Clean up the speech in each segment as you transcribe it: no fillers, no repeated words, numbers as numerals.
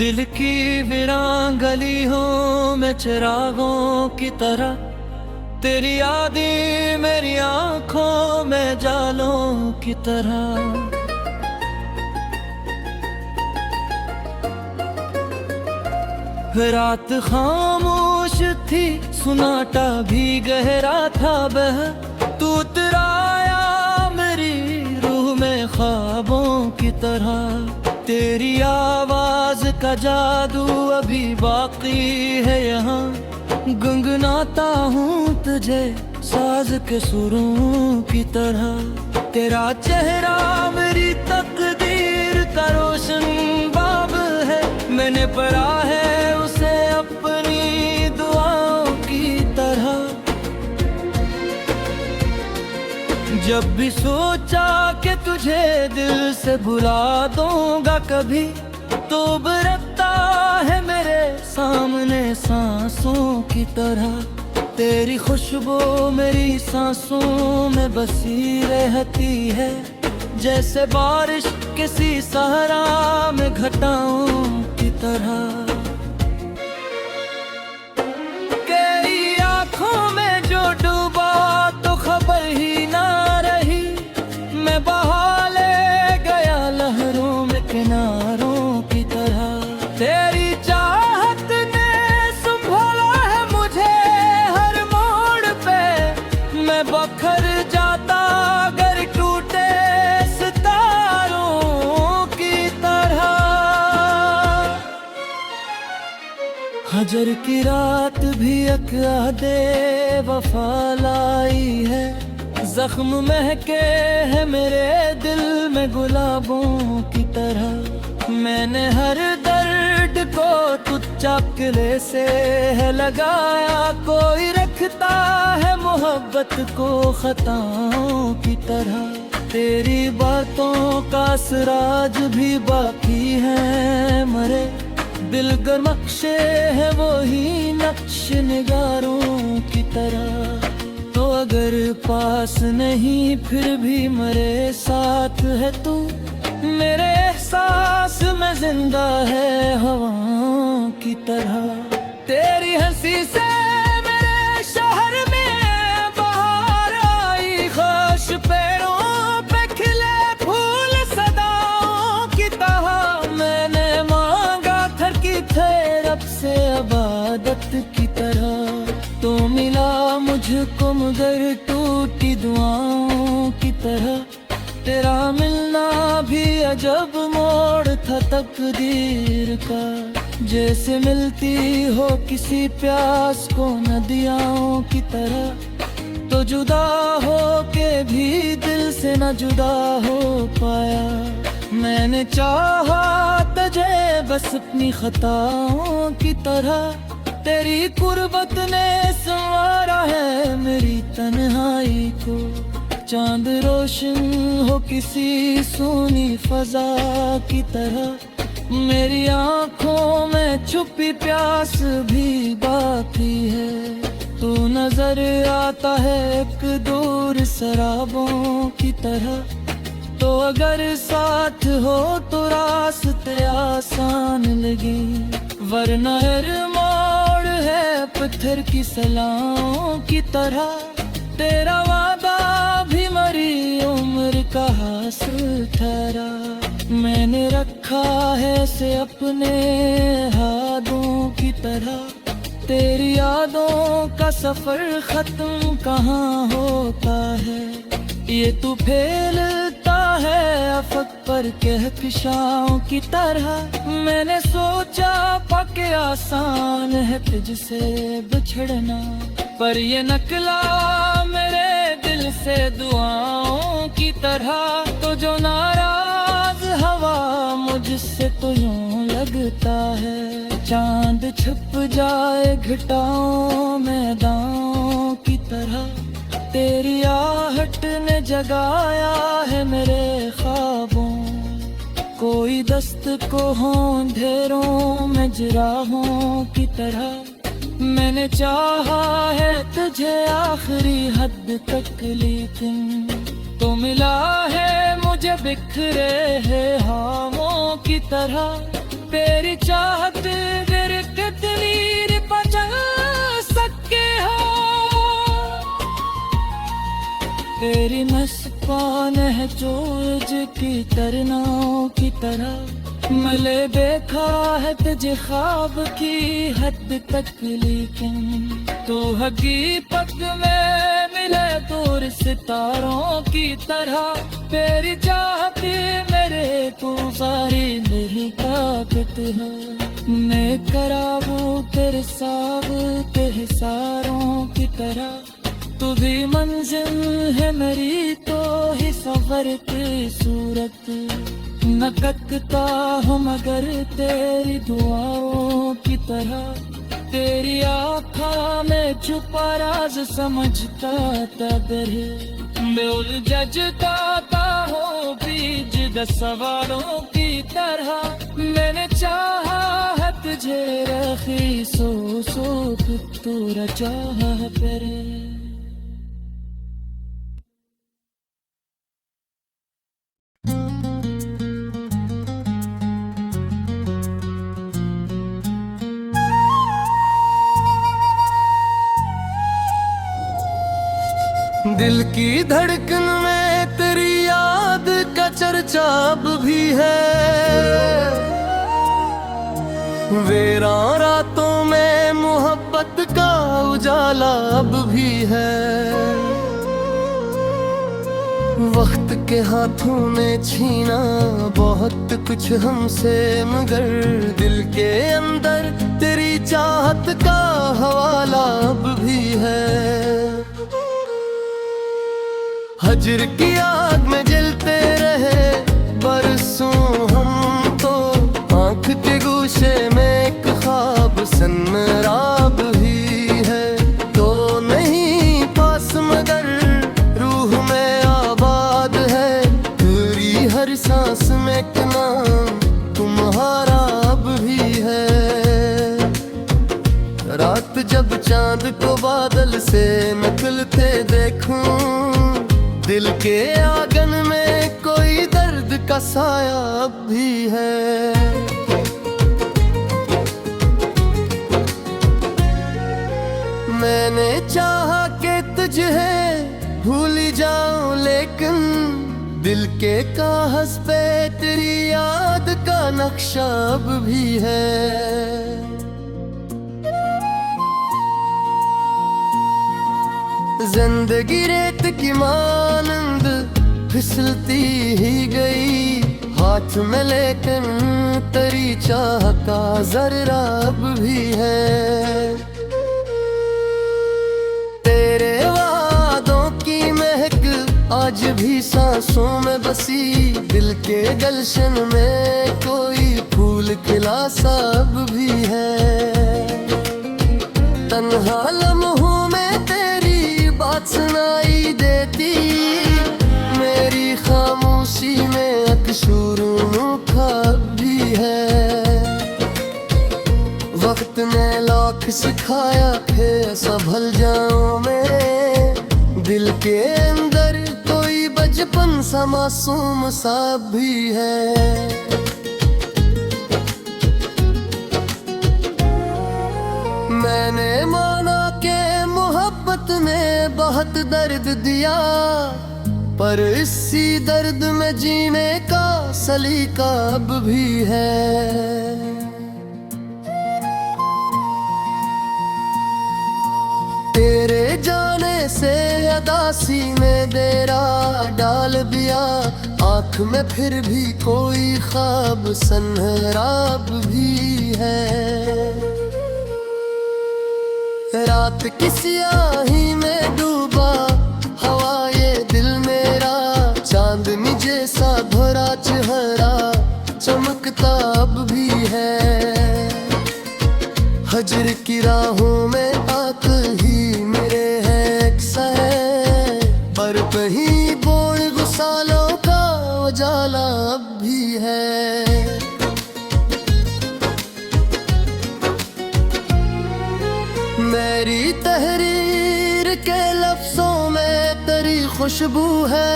दिल की वीरान गली हूँ मैं चिरागों की तरह, तेरी यादें मेरी आंखों में जालों की तरह। रात खामोश थी, सुनाटा भी गहरा था बह, तू उतराया मेरी रूह में ख्वाबों की तरह। तेरी आवाज का जादू अभी बाकी है यहाँ, गुनगुनाता हूँ तुझे साज के सुरों की तरह। तेरा चेहरा मेरी तकदीर का रोशन बाब है, मैंने पढ़ा है उसे अपनी दुआओं की तरह। जब भी सोचा कि तुझे दिल से भुला दूंगा कभी, तो बरसता है मेरे सामने सांसों की तरह। तेरी खुशबू मेरी सांसों में बसी रहती है, जैसे बारिश किसी सहरा में घटाओं की तरह। तेरी आंखों में जो डूबा तो खबर ही ना रही, मैं बहा ले गया लहरों में किनारों की तरह। तेरी चाहत ने संभाला है मुझे हर मोड़ पे, मैं बखर जाता अगर टूटे सितारों की तरह। हजर की रात भी अक़ादे वफा लाई है, जख्म महके है मेरे दिल में गुलाबों की तरह। मैंने हर दर्द को तुझ चकले से है लगाया, कोई रखता है मोहब्बत को खताओं की तरह। तेरी बातों का असराज भी बाकी है मरे, दिलगर नक्शे है वो ही नक्श निगारों की तरह। तो अगर पास नहीं फिर भी मरे साथ है तू, मेरे एहसास में जिंदा है हवाओं की तरह। तेरी हंसी से मेरे शहर में बहार आई, खास पेड़ों पे खिले फूल सदाओं की तरह। मैंने मांगा थर की थे रब से इबादत की तरह, तो मिला मुझको मगर टूटी दुआओं की तरह। तेरा मिलना भी अजब मोड़ था तकदीर का, जैसे मिलती हो किसी प्यास को नदियों की तरह। तो जुदा हो के भी दिल से न जुदा हो पाया, मैंने चाहा तुझे बस अपनी खताओं की तरह। तेरी कुर्बत ने संवारा है मेरी तन्हाई को, चांद रोशन हो किसी सोनी फजा की तरह। मेरी आंखों में छुपी प्यास भी बाकी है, तू नजर आता है एक दूर शराबों की तरह। तो अगर साथ हो तो रास्ते आसान लगे, वरना हर मोड़ है पत्थर की सलाओं की तरह। तेरा वादा भी मरी उम्र का हासिल ठहरा, मैंने रखा है से अपने हाथों की तरह। तेरी यादों का सफर खत्म कहाँ होता है, ये तू फैलता है अफक पर कहकशाओं की तरह। मैंने सोचा पके आसान है तुझसे बिछड़ना, पर ये नकला मेरे दिल से दुआओं की तरह। तो जो नाराज हवा मुझसे तो यूं लगता है, चांद छुप जाए घटाओं में दाओं की तरह। तेरी आहट ने जगाया है मेरे ख्वाबों, कोई दस्त को हो अंधेरों में जिराहों की तरह। मैंने चाहा है तुझे आखिरी हद तक, लेकिन तो मिला है मुझे बिखरे है हवाओं की तरह। तेरी चाहत मेरे तितली बचा सके हो। तेरी मुस्कान है जोज की तरनाओं की तरह, मैंने देखा है तुझे ख्वाब की हद तक, लेकिन तू हकीकत में मिले दूर सितारों की तरह। तेरी चाहत मेरे गुजारी मेरी ताकत है, मैं कराबू तेरे साग के हिसारों की तरह। तू भी मंजिल है मेरी तो ही सफर की सूरत, न तकता हूँ मगर तेरी दुआओं की तरह। तेरी आँखों में छुपा राज समझता तबर है, मैं उलझता हूँ बीच 10 सवालों की तरह। मैंने चाहा है तुझे रखी सो तू रचा है तेरे। दिल की धड़कन में तेरी याद का चर्चा अब भी है, वीरान रातों में मोहब्बत का उजाला अब भी है। वक्त के हाथों ने छीना बहुत कुछ हमसे, मगर दिल के अंदर तेरी चाहत का हवाला अब भी है। हजर की आग में जलते रहे बरसों हम तो, आंख के गोशे में एक ख्वाब सनराब भी है। तो नहीं पास मगर रूह में आबाद है, तेरी हर सांस में एक नाम तुम्हारा अब भी है। रात जब चांद को बादल से निकलते देखूं, दिल के आंगन में कोई दर्द का साया अब भी है। मैंने चाहा कि तुझे भूल जाऊं, लेकिन दिल के कागज पे तेरी याद का नक्शा अब भी है। जिंदगी रेत की मानंद फिसलती ही गई, हाथ में लेकिन तेरी चाह का जर्रा अब भी है। तेरे वादों की महक आज भी सांसों में बसी, दिल के गलशन में कोई फूल खिला सा अब भी है। तन्हा लम्हों में बात सुनाई देती, मेरी खामोशी में अकशूर अनोखा भी है। वक्त ने लाख सिखाया थे संभल जाऊं मैं, दिल के अंदर कोई बचपन सा मासूम सा भी है। मैंने माना के मोहब्बत ने बहुत दर्द दिया, पर इसी दर्द में जीने का सलीका अब भी है। तेरे जाने से अदासी में देरा डाल दिया, आँख में फिर भी कोई ख्वाब सनहराब भी है। रात की स्याही में डूबा हवा ये दिल मेरा, चांदनी जैसा भरा चेहरा चमकता अब भी है। हजर की राहों में आंख ही मेरे है अक्सा है, पर कहीं बोल गुसालों का उजाला अब भी है। मेरी तहरीर के लफ्जों में तेरी खुशबू है,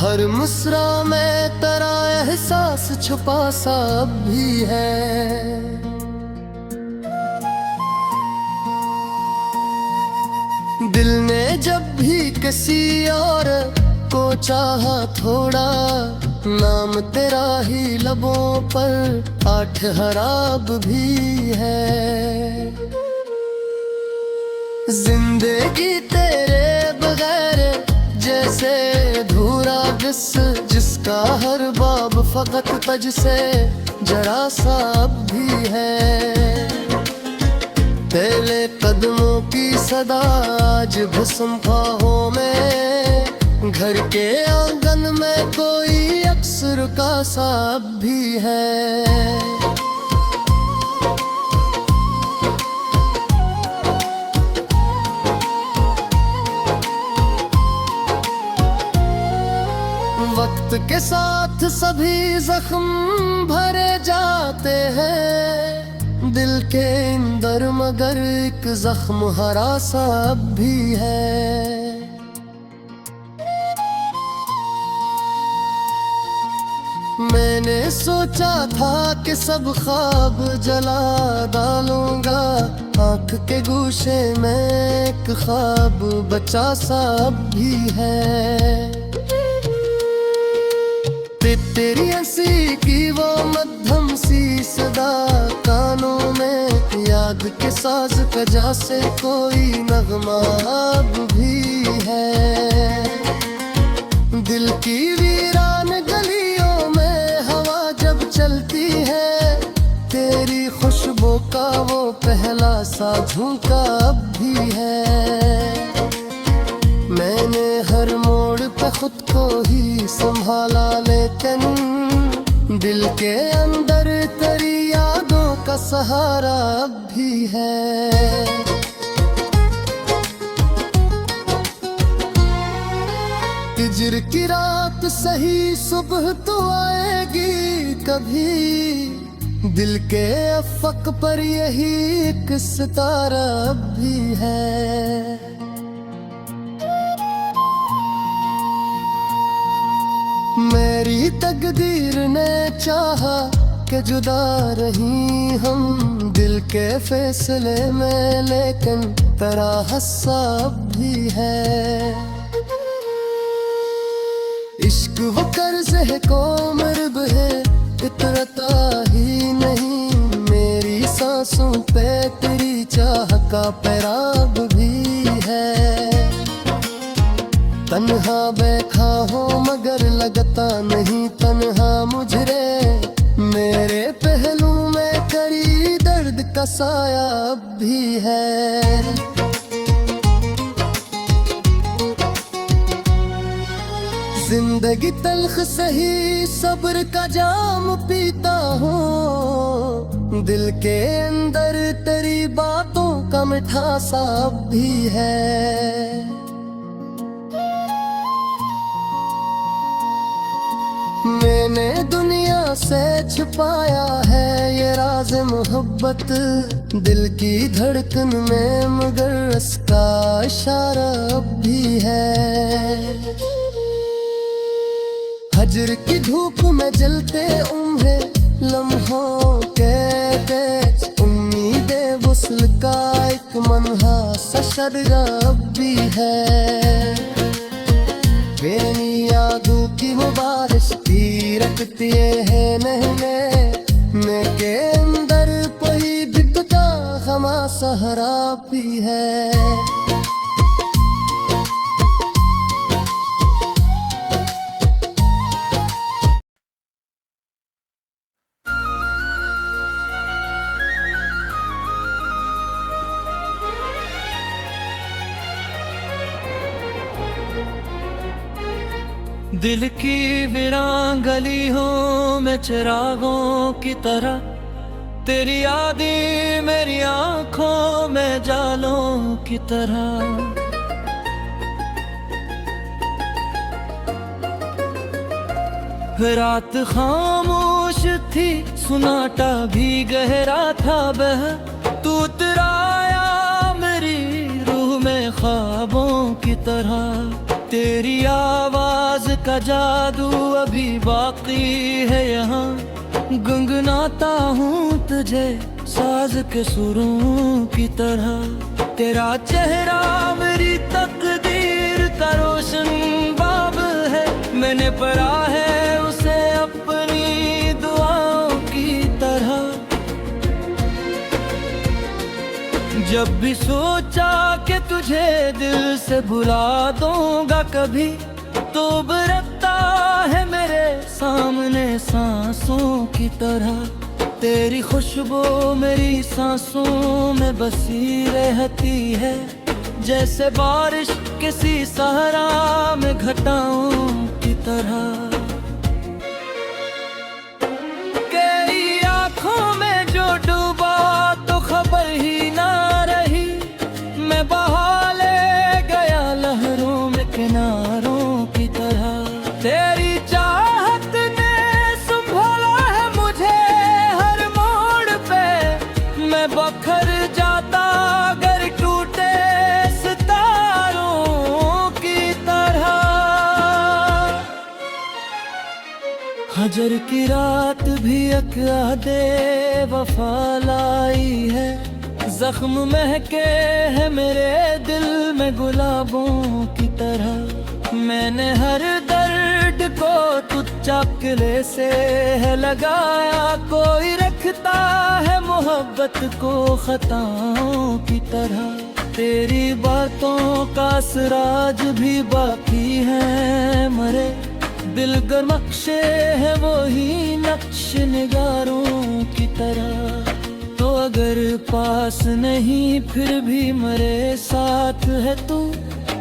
हर मुस्रा में तेरा एहसास छुपा सा अब भी है। दिल ने जब भी किसी और को चाहा थोड़ा, नाम तेरा ही लबों पर आठ हराब भी है। जिंदगी तेरे बगैर जैसे अधूरा जिसका हर बाब फकत तज से जरा सा अब भी है। तेरे कदमों की सदा आज भस्म ख्वाहों में, घर के आंगन में कोई अक्सर का सा अब भी है। वक्त के साथ सभी जख्म भरे जाते हैं दिल के अंदर, मगर एक जख्म हरा सा अब भी है। मैंने सोचा था कि सब ख्वाब जला डालूंगा, आँख के गूशे में एक ख्वाब बचा सा अब भी है। तेरी हंसी की वो मध्यम सी सदा कानों में, याद के साज कजा से कोई नगमा अब भी है। दिल की वीरान गलियों में हवा जब चलती है, तेरी खुशबू का वो पहला सा झोंका अब भी है। मैंने हर मोड़ पे खुद को ही संभाला, लेकिन दिल के अंदर तेरी यादों का सहारा अब भी है। हिज्र की रात सही सुबह तो आएगी कभी, दिल के अफक पर यही एक सितारा अब भी है। मेरी तकदीर ने चाहा कि जुदा रही हम दिल के फैसले में, लेकिन तेरा हिस्सा अब भी है। इश्क वो कर्ज है कोमर्ब है, इतरता ही नहीं। मेरी सांसों पे तेरी चाह का पैराब भी है। तन्हा बैठा हो मगर लगता नहीं तन्हा मुझे, मेरे पहलू में करी दर्द का साया अब भी है। जिंदगी तल्ख सही सब्र का जाम पीता हूँ, दिल के अंदर तेरी बातों का मिठासा अब भी है। मैंने दुनिया से छुपाया है ये राज मोहब्बत, दिल की धड़कन में मगर इसका इशारा अब भी है। हजर की धूप में जलते उम्र लम्हों के तेज, उम्मीदें वुस्ल का एक मनहा सा शर्रा अब भी है। बेनी यादों की मुबारिश रखती है नहने के अंदर कोई दिखता हमा सहरा भी है। दिल की वीरान गली हूँ मैं चिरागों की तरह, तेरी यादें मेरी आंखों में जालों की तरह। रात खामोश थी सुनाटा भी गहरा था बह, तू उतराया मेरी रूह में ख्वाबों की तरह। तेरी आवाज का जादू अभी बाकी है यहाँ, गुनगुनाता हूँ तुझे साज के सुरों की तरह। तेरा चेहरा मेरी तकदीर का रोशन बाब है, मैंने पढ़ा है उसे अपनी दुआओं की तरह। जब भी सोचा कि तुझे दिल से भुला दूंगा कभी, तो बरसता है मेरे सामने सांसों की तरह। तेरी खुशबू मेरी सांसों में बसी रहती है, जैसे बारिश किसी सहरा में घटाओं की तरह। कई आँखों में जो डूबा तो खबर ही ना रही, मैं बहा ले गया लहरों में किनारों की तरह। तेरी चाहत ने संभाला है मुझे हर मोड़ पे, मैं बखर जाता अगर टूटे सितारों की तरह। हजर की रात भी एक यादे वफा लाई है, जख्म महके है मेरे दिल में गुलाबों की तरह। मैंने हर दर्द को तुझ चकले से है लगाया, कोई रखता है मोहब्बत को खताओं की तरह। तेरी बातों का असराज भी बाकी है मरे, दिलगर नक्शे है वो ही नक्श निगारों की तरह। तो अगर पास नहीं फिर भी मेरे साथ है तू,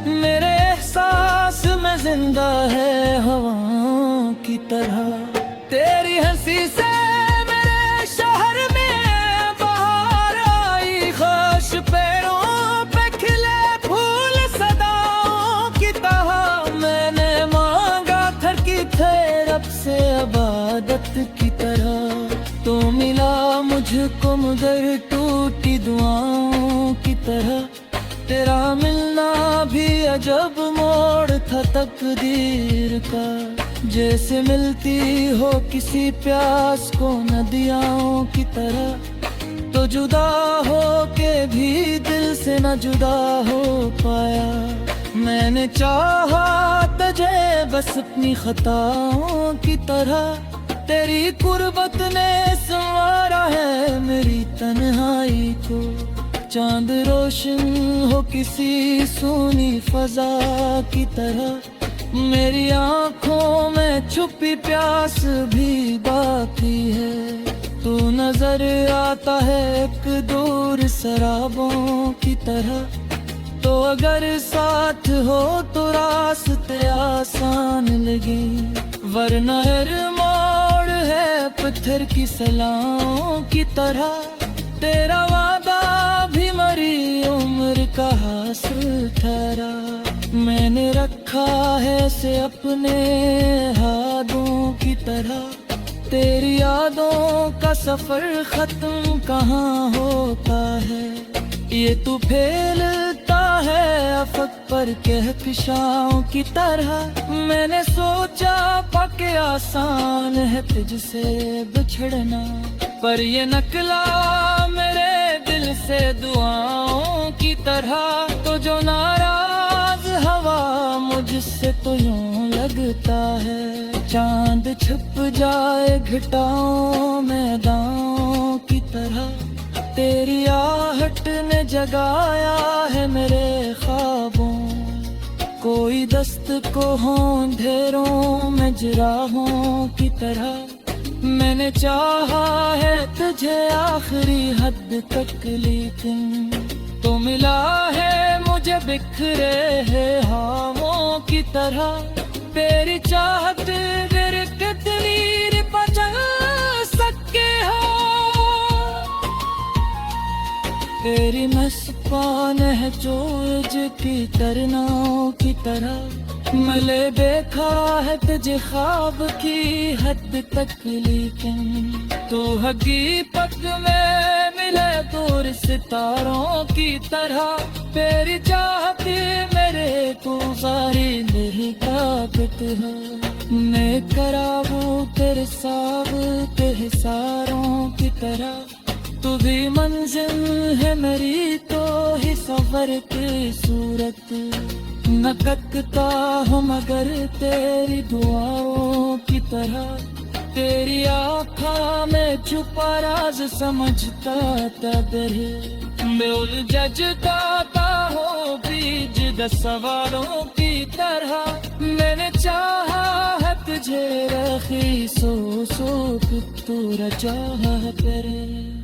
मेरे एहसास में जिंदा है हवाओं की तरह। तेरी हंसी से मेरे शहर में बहार आई, खुश पेड़ों पे खिले फूल सदाओं की तरह। मैंने मांगा थरकी थे रब से इबादत की तरह, तो मिला मुझको मगर टूटी दुआओं की तरह। तेरा मिलना भी अजब मोड़ था तकदीर का, जैसे मिलती हो किसी प्यास को नदियों की तरह। तो जुदा हो के भी दिल से न जुदा हो पाया, मैंने चाहा तुझे बस अपनी खताओं की तरह। तेरी कुर्बत ने संवारा है मेरी तन्हाई को, चांद रोशन हो किसी सोनी फजा की तरह। मेरी आंखों में छुपी प्यास भी बाकी है, तू नजर आता है एक दूर शराबों की तरह। तो अगर साथ हो तो रास्ते आसान लगे, वरना हर मोड़ है पत्थर की सलाओं की तरह। तेरा वादा भी मरी उम्र का हासिल ठहरा, मैंने रखा है से अपने हाथों की तरह। तेरी यादों का सफर खत्म कहाँ होता है, ये तू फैलता है अफक पर कहकशाओं की तरह। मैंने सोचा पके आसान है तुझसे बिछड़ना, पर ये नकला मेरे दिल से दुआओं की तरह। तो जो नाराज हवा मुझसे तो यूं लगता है, चांद छुप जाए घटाओं में दाओं की तरह। तेरी आहट ने जगाया है मेरे ख्वाबों, कोई दस्त को हो अंधेरों में जिराहों की तरह। मैंने चाहा है तुझे आखिरी हद तक, लेकिन तो मिला है मुझे बिखरे है हवाओं की तरह। तेरी चाहत मेरे तकदीर बचा सके हो, तेरी मस्तान है जोज की तरनाओं की तरह। मले देखा है तुझे ख्वाब की हद तक, लेकिन तू हकीकत में मिले दूर सितारों की तरह। तेरी चाहत मेरे तू सारी नहीं ताकत है मैं कराऊं तेरे साव के हिसारों की तरह तू भी मंजिल है मेरी तो ही सफर की सूरत न ककता हूँ मगर तेरी दुआओं की तरह तेरी आँखा में छुपा राज समझता तबर मैं उलझ जाता हूँ बीच 10 सवालों की तरह मैंने चाहा है तुझे रखी सो सो तू रजा करे